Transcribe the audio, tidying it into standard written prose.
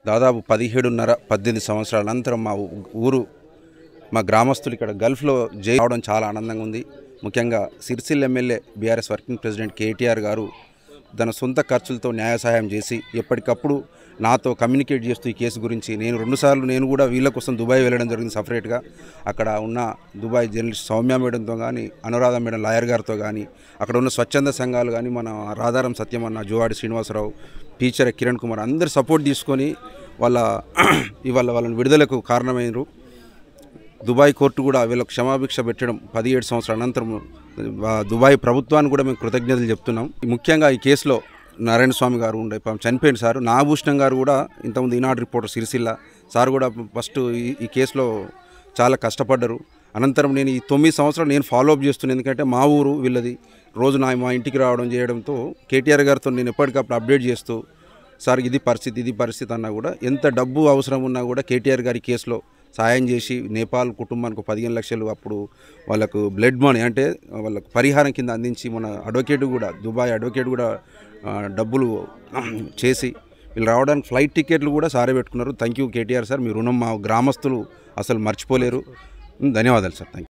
దాదాపు 17.5-18 సంవత్సరాల అనంతరం మా గ్రామస్తులు ఇక్కడ గల్ఫ్లో జైలు రావడం చాలా ఆనందంగా ఉంది. ముఖ్యంగా Sircilla MLA BRS working president KTR గారు తన సొంత ఖర్చులతో న్యాయ సహాయం చేసి ఎప్పటికప్పుడు నాతో కమ్యూనికేట్ చేస్తూ ఈ కేసు గురించి నేను 2 సార్లు నేను కూడా వీళ్ళ కోసం దుబాయ్ వెళ్ళడం జరిగింది సపరేట్గా. అక్కడ ఉన్న దుబాయ్ జర్నలిస్ట్ సౌమ్య మేడంతో కానీ, అనురాధ మేడం లాయర్ గారితో కానీ, అక్కడ ఉన్న స్వచ్ఛంద సంఘాలు కానీ, మన రాధారం సత్యమన్న, జువాడి శ్రీనివాసరావు, టీచర్ కిరణ్ కుమార్ అందరు సపోర్ట్ తీసుకొని ఇవాళ వాళ్ళని విడుదలకు కారణమైనరు. దుబాయ్ కోర్టు కూడా వీళ్ళకు క్షమాభిక్ష పెట్టడం 17 సంవత్సరాల అనంతరం దుబాయ్ ప్రభుత్వాన్ని కూడా మేము కృతజ్ఞతలు చెప్తున్నాం. ముఖ్యంగా ఈ కేసులో నారాయణ స్వామి గారు ఉండే చనిపోయిన సారు, నాగభూషణం గారు కూడా ఇంతకుముందు ఈనాడు రిపోర్టర్ సిరిసిల్ల సార్ కూడా ఫస్ట్ ఈ కేసులో చాలా కష్టపడ్డారు. అనంతరం నేను ఈ 9 సంవత్సరాలు నేను ఫాలోఅప్ చేస్తున్నాను. ఎందుకంటే మా ఊరు వీళ్ళది, రోజు మా ఇంటికి రావడం చేయడంతో కేటీఆర్ గారితో నేను ఎప్పటికప్పుడు అప్డేట్ చేస్తూ సార్ ఇది పరిస్థితి అన్నా కూడా ఎంత డబ్బు అవసరం ఉన్నా కూడా కేటీఆర్ గారి కేసులో సాయం చేసి నేపాల్ కుటుంబానికి 15 లక్షలు అప్పుడు వాళ్ళకు బ్లడ్ మనీ అంటే వాళ్ళకు పరిహారం కింద అందించి, మన అడ్వకేట్ కూడా దుబాయ్ అడ్వకేట్ కూడా డబ్బులు చేసి వీళ్ళు రావడానికి ఫ్లైట్ టికెట్లు కూడా సారే పెట్టుకున్నారు. థ్యాంక్ యూ కేటీఆర్ సార్, మీ రుణం మా గ్రామస్తులు అసలు మర్చిపోలేరు. ధన్యవాదాలు సార్. Thank you.